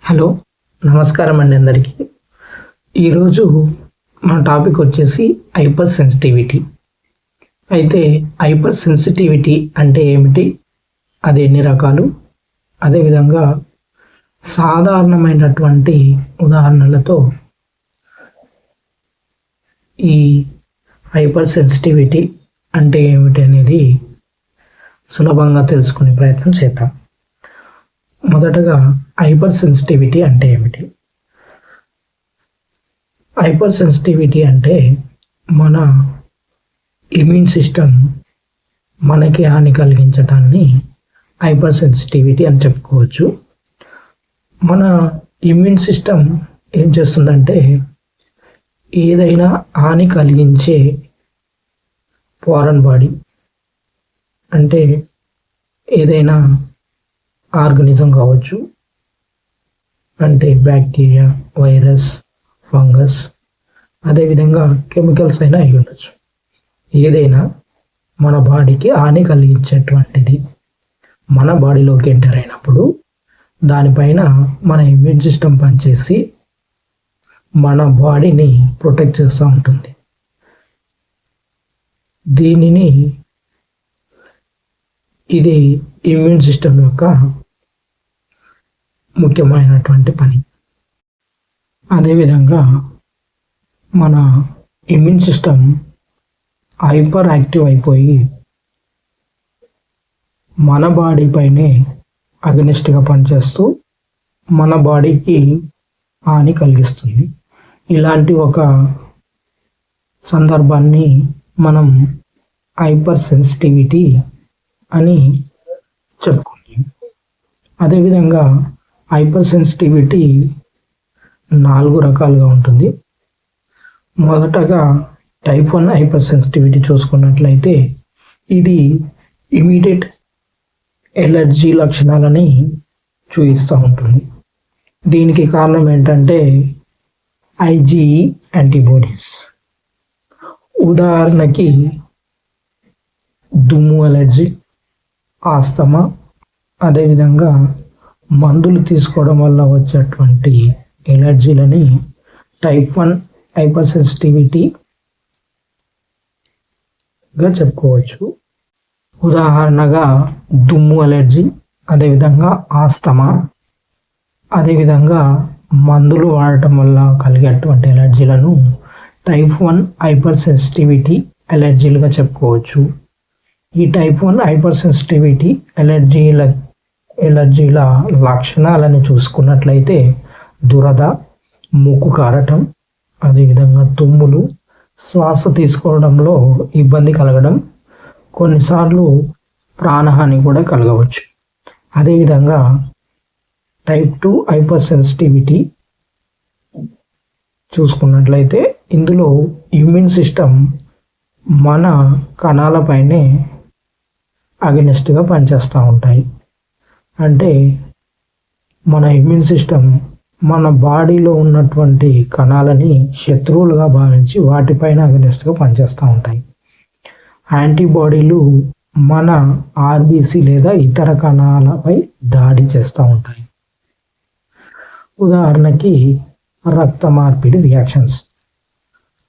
Hello, నమస్కారం అండి అందరికీ. ఈరోజు మన టాపిక్ వచ్చేసి హైపర్ సెన్సిటివిటీ. అయితే హైపర్ సెన్సిటివిటీ అంటే ఏమిటి, అది ఎన్ని రకాలు, అదేవిధంగా సాధారణమైనటువంటి ఉదాహరణలతో ఈ హైపర్ సెన్సిటివిటీ అంటే ఏమిటి అనేది సులభంగా తెలుసుకునే ప్రయత్నం చేద్దాం. మొదటగా హైపర్ సెన్సిటివిటీ అంటే ఏమిటి? హైపర్ సెన్సిటివిటీ అంటే మన ఇమ్యూన్ సిస్టమ్ మనకి హాని కలిగించడాన్ని హైపర్ సెన్సిటివిటీ అని చెప్పుకోవచ్చు. మన ఇమ్యూన్ సిస్టమ్ ఏం చేస్తుందంటే ఏదైనా హాని కలిగించే ఫారెన్ బాడీ అంటే ఏదైనా ఆర్గానిజం కావచ్చు, అంటే బ్యాక్టీరియా, వైరస్, ఫంగస్, అదేవిధంగా కెమికల్స్ అయినా అయి ఉండొచ్చు. ఏదైనా మన బాడీకి హాని కలిగించేటువంటిది మన బాడీలోకి ఎంటర్ అయినప్పుడు దానిపైన మన ఇమ్యూన్ సిస్టమ్ పనిచేసి మన బాడీని ప్రొటెక్ట్ చేస్తూ ఉంటుంది. ఇది ఇమ్యూన్ సిస్టమ్ యొక్క ముఖ్యమైనటువంటి పని. అదేవిధంగా మన ఇమ్యూన్ సిస్టమ్ హైపర్ యాక్టివ్ అయిపోయి మన బాడీ పైనే అగనిస్ట్గా పనిచేస్తూ మన బాడీకి హాని కలిగిస్తుంది. ఇలాంటి ఒక సందర్భాన్ని మనం హైపర్ సెన్సిటివిటీ అని చెప్పుకుంటాం. అదేవిధంగా హైపర్ సెన్సిటివిటీ 4 రకాలుగా ఉంటుంది. మొదటగా టైప్ 1 హైపర్ సెన్సిటివిటీ చూసుకున్నట్లయితే ఇది ఇమీడియట్ ఎలర్జీ లక్షణాలని చూపిస్తూ ఉంటుంది. దీనికి కారణం ఏంటంటే ఐజీఈ యాంటీబాడీస్. ఉదాహరణకి దుమ్ము అలర్జీ, ఆస్తమా, అదేవిధంగా మందులు తీసుకోవడం వల్ల వచ్చేటువంటి ఎలర్జీలని టైప్ 1 హైపర్ సెన్సిటివిటీగా చెప్పుకోవచ్చు. ఉదాహరణగా దుమ్ము అలర్జీ, అదేవిధంగా ఆస్తమా, అదేవిధంగా మందులు వాడటం వల్ల కలిగేటువంటి ఎలర్జీలను టైప్ 1 హైపర్ సెన్సిటివిటీ ఎలర్జీలుగా చెప్పుకోవచ్చు. ఈ టైప్ 1 హైపర్ సెన్సిటివిటీ ఎలర్జీల లక్షణాలని చూసుకున్నట్లయితే దురద, ముక్కు కారటం, అదేవిధంగా తుమ్ములు, శ్వాస తీసుకోవడంలో ఇబ్బంది కలగడం, కొన్నిసార్లు ప్రాణహాని కూడా కలగవచ్చు. అదేవిధంగా టైప్ 2 హైపర్ సెన్సిటివిటీ చూసుకున్నట్లయితే ఇందులో ఇమ్యూన్ సిస్టమ్ మన కణాలపైనే అగెనిస్ట్గా పనిచేస్తూ ఉంటాయి. అంటే మన ఇమ్యూన్ సిస్టమ్ మన బాడీలో ఉన్నటువంటి కణాలని శత్రువులుగా భావించి వాటిపైన అగెనిస్ట్గా పనిచేస్తూ ఉంటాయి. యాంటీబాడీలు మన ఆర్బీసీ లేదా ఇతర కణాలపై దాడి చేస్తూ ఉంటాయి. ఉదాహరణకి రక్త మార్పిడి reactions,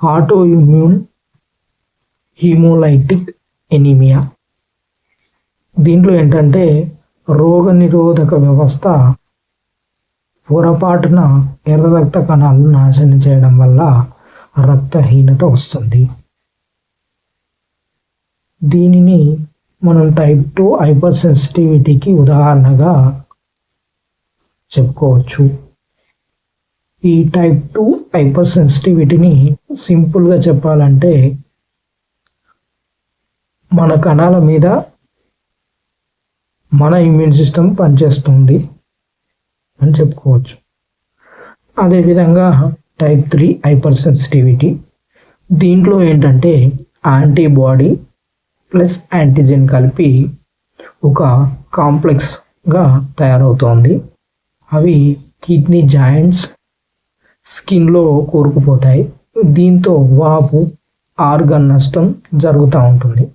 auto immune haemolytic anaemia. దీంట్లో ఏంటంటే రోగ నిరోధక వ్యవస్థ పొరపాటున ఎర్ర రక్త కణాలను నాశనం చేయడం వల్ల రక్తహీనత వస్తుంది. దీనిని మనం టైప్ 2 హైపర్ సెన్సిటివిటీకి ఉదాహరణగా చెప్పుకోవచ్చు. ఈ టైప్ 2 హైపర్ సెన్సిటివిటీని సింపుల్గా చెప్పాలంటే మన కణాల మీద మన ఇమ్యూన్ సిస్టమ్ పనిచేస్తుంది అని చెప్పుకోవచ్చు. అదేవిధంగా టైప్ 3 హైపర్ సెన్సిటివిటీ, దీంట్లో ఏంటంటే యాంటీబాడీ ప్లస్ యాంటీజెన్ కలిపి ఒక కాంప్లెక్స్గా తయారవుతోంది. అవి కిడ్నీ జాయింట్స్, స్కిన్లో కూరుకుపోతాయి. దీంతో వాపు, ఆర్గన్ నష్టం జరుగుతూ ఉంటుంది.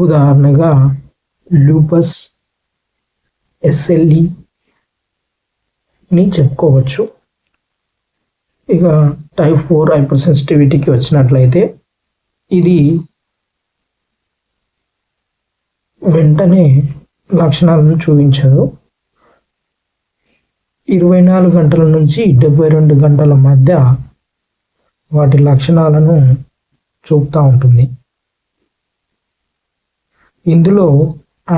ఉదాహరణగా లూపస్, SLE, చెప్పుకోవచ్చు. ఇక టైప్ 4 హైపర్ సెన్సిటివిటీకి వచ్చినట్లయితే ఇది వెంటనే లక్షణాలను చూపించదు. 24 గంటల నుంచి 72 గంటల మధ్య వాటి లక్షణాలను చూపుతూ ఉంటుంది. ఇందులో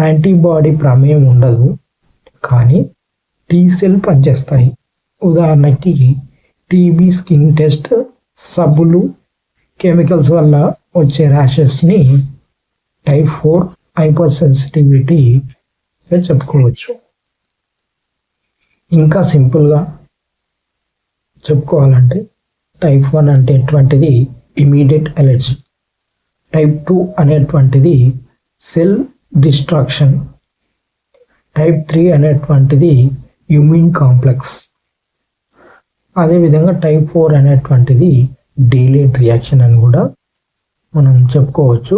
యాంటీబాడీ ప్రమేయం ఉండదు, కానీ టీ సెల్ పనిచేస్తాయి. ఉదాహరణకి టీబీ స్కిన్ టెస్ట్, సబ్బులు, కెమికల్స్ వల్ల వచ్చే ర్యాషెస్ని టైప్ 4 హైపర్ సెన్సిటివిటీ చెప్పుకోవచ్చు. ఇంకా సింపుల్గా చెప్పుకోవాలంటే టైప్ 1 అనేటువంటిది ఇమీడియట్ అలర్జీ, టైప్ 2 అనేటువంటిది సెల్ డిస్ట్రాక్షన్, టైప్ 3 అనేటువంటిది ఇమ్యూన్ కాంప్లెక్స్, అదేవిధంగా టైప్ 4 అనేటువంటిది డిలేడ్ రియాక్షన్ అని కూడా మనం చెప్పుకోవచ్చు.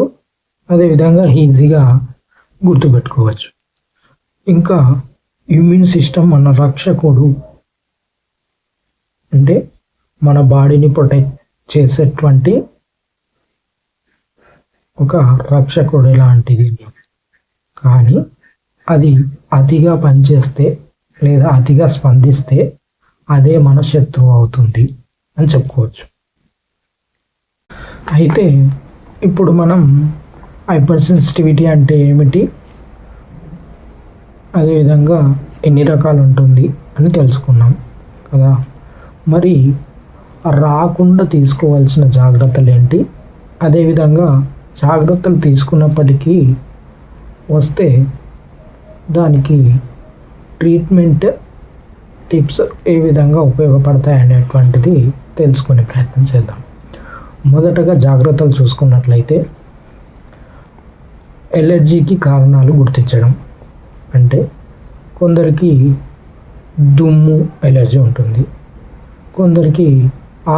అదేవిధంగా ఈజీగా గుర్తుపెట్టుకోవచ్చు. ఇంకా ఇమ్యూన్ సిస్టమ్ మన రక్షకుడు, అంటే మన బాడీని ప్రొటెక్ట్ చేసేటువంటి ఒక రక్షకుడు లాంటిది. కానీ అది అతిగా పనిచేస్తే లేదా అతిగా స్పందిస్తే అదే మన శత్రువు అవుతుంది అని చెప్పుకోవచ్చు. అయితే ఇప్పుడు మనం హైపర్ సెన్సిటివిటీ అంటే ఏమిటి, అదేవిధంగా ఎన్ని రకాలు ఉంటుంది అని తెలుసుకున్నాం కదా. మరి రాకుండా తీసుకోవాల్సిన జాగ్రత్తలు ఏంటి, అదేవిధంగా జాగ్రత్తలు తీసుకున్నప్పటికీ వస్తే దానికి ట్రీట్మెంట్ టిప్స్ ఏ విధంగా ఉపయోగపడతాయి అనేటువంటిది తెలుసుకునే ప్రయత్నం చేద్దాం. మొదటగా జాగ్రత్తలు చూసుకున్నట్లయితే ఎలర్జీకి కారణాలు గుర్తించడం. అంటే కొందరికి దుమ్ము ఎలర్జీ ఉంటుంది, కొందరికి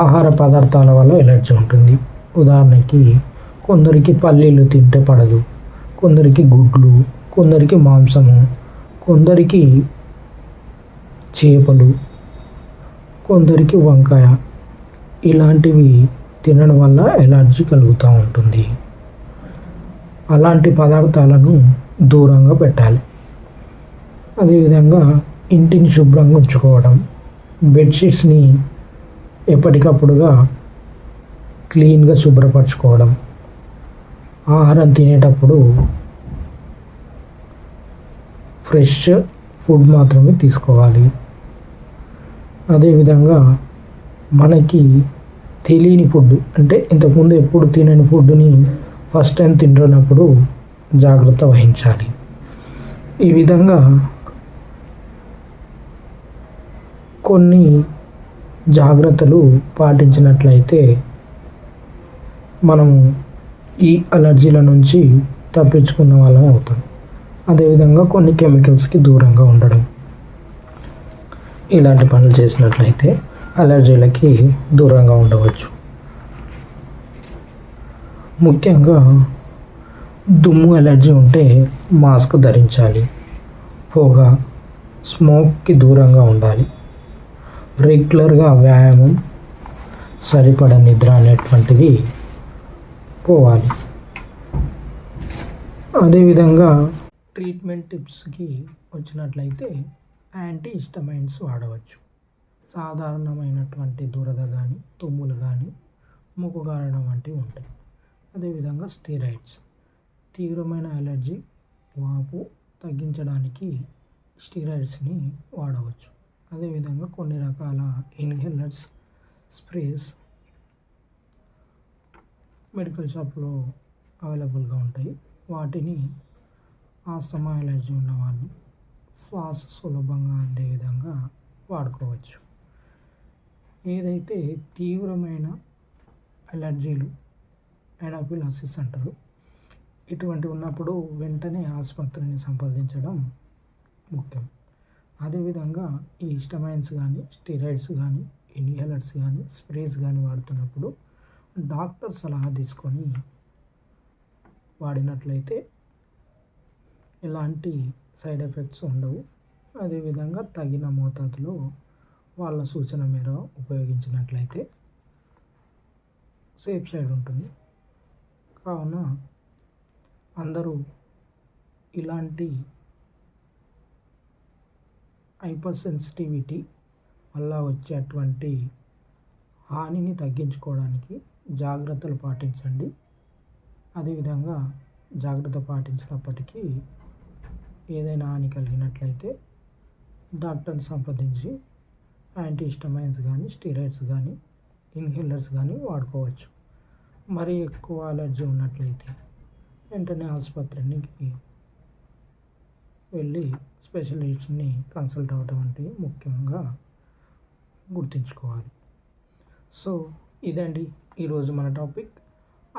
ఆహార పదార్థాల వల్ల ఎలర్జీ ఉంటుంది. ఉదాహరణకి కొందరికి పల్లీలు తింటే పడదు, కొందరికి గుడ్లు, కొందరికి మాంసము, కొందరికి చేపలు, కొందరికి వంకాయ, ఇలాంటివి తినడం వల్ల ఎలర్జీ కలుగుతూ ఉంటుంది. అలాంటి పదార్థాలను దూరంగా పెట్టాలి. అదేవిధంగా ఇంటిని శుభ్రంగా ఉంచుకోవడం, బెడ్షీట్స్ని ఎప్పటికప్పుడుగా క్లీన్గా శుభ్రపరచుకోవడం, ఆహారం తినేటప్పుడు ఫ్రెష్ ఫుడ్ మాత్రమే తీసుకోవాలి. అదేవిధంగా మనకి తెలియని ఫుడ్, అంటే ఇంతకుముందు ఎప్పుడు తినని ఫుడ్ని ఫస్ట్ టైం తింటున్నప్పుడు జాగ్రత్త వహించాలి. ఈ విధంగా కొన్ని జాగ్రత్తలు పాటించినట్లయితే మనము ఈ అలర్జీల నుంచి తప్పించుకున్న వాళ్ళం అవుతాం. అదేవిధంగా కొన్ని కెమికల్స్కి దూరంగా ఉండడం, ఇలాంటి పనులు చేసినట్లయితే అలర్జీలకి దూరంగా ఉండవచ్చు. ముఖ్యంగా దుమ్ము ఎలర్జీ ఉంటే మాస్క్ ధరించాలి. పొగ, స్మోక్కి దూరంగా ఉండాలి. రెగ్యులర్గా వ్యాయామం, సరిపడ నిద్ర అనేటువంటిది పోవాలి. అదేవిధంగా ట్రీట్మెంట్ టిప్స్కి వచ్చినట్లయితే యాంటీ హిస్టమైన్స్ వాడవచ్చు. సాధారణమైనటువంటి దురద కానీ, తుమ్ములు కానీ, ముక్కు కారడం వంటివి ఉంటాయి. అదేవిధంగా స్టెరాయిడ్స్, తీవ్రమైన అలర్జీ, వాపు తగ్గించడానికి స్టెరాయిడ్స్ని వాడవచ్చు. అదేవిధంగా కొన్ని రకాల ఇన్హేలర్స్, స్ప్రేస్ మెడికల్ షాప్లో అవైలబుల్గా ఉంటాయి. వాటిని ఆస్తమా అలర్జీ ఉన్న వాళ్ళు శ్వాస సులభంగా అందే విధంగా వాడుకోవచ్చు. ఏదైతే తీవ్రమైన అలర్జీలు, ఎనాఫిలాక్సిస్ అంటారు, ఇటువంటి ఉన్నప్పుడు వెంటనే ఆసుపత్రిని సంప్రదించడం ముఖ్యం. అదేవిధంగా ఈ హిస్టమైన్స్ కానీ, స్టెరాయిడ్స్ కానీ, ఇన్హేలర్స్ కానీ, స్ప్రేస్ కానీ వాడుతున్నప్పుడు డాక్టర్ సలహా తీసుకొని వాడినట్లయితే ఎలాంటి సైడ్ ఎఫెక్ట్స్ ఉండవు. అదేవిధంగా తగిన మోతాదులో వాళ్ళ సూచన మేర ఉపయోగించినట్లయితే సేఫ్ సైడ్ ఉంటుంది. కావున అందరూ ఇలాంటి హైపర్ సెన్సిటివిటీ వల్ల వచ్చేటువంటి హానిని తగ్గించుకోవడానికి జాగ్రత్తలు పాటించండి. అదేవిధంగా జాగ్రత్త పాటించినప్పటికీ ఏదైనా హాని కలిగినట్లయితే డాక్టర్ని సంప్రదించి యాంటీహిస్టమైన్స్ కానీ, స్టెరాయిడ్స్ కానీ, ఇన్హేలర్స్ కానీ వాడుకోవచ్చు. మరీ ఎక్కువ అలర్జీ ఉన్నట్లయితే వెంటనే ఆసుపత్రికి వెళ్ళి స్పెషలిస్ట్ని కన్సల్ట్ అవ్వటం వంటివి ముఖ్యంగా గుర్తుంచుకోవాలి. సో ఇదండి ఈరోజు మన టాపిక్.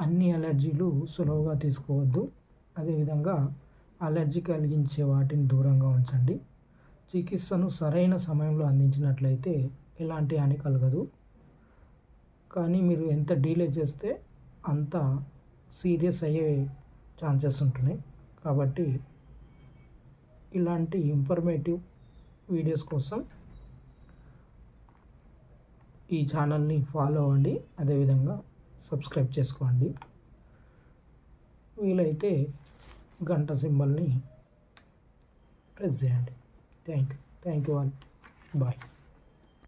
అన్ని అలర్జీలు సులువుగా తీసుకోవద్దు. అదేవిధంగా అలర్జీ కలిగించే వాటిని దూరంగా ఉంచండి. చికిత్సను సరైన సమయంలో అందించినట్లయితే ఎలాంటి హాని కలగదు. కానీ మీరు ఎంత డీలే చేస్తే అంత సీరియస్ అయ్యే ఛాన్సెస్ ఉంటున్నాయి. కాబట్టి ఇలాంటి ఇన్ఫర్మేటివ్ వీడియోస్ కోసం ఈ ఛానల్ని ఫాలో అవ్వండి. అదేవిధంగా సబ్స్క్రైబ్ చేసుకోండి. వీలైతే గంట సింబల్ని ప్రెస్ చేయండి. Thank you all. బాయ్.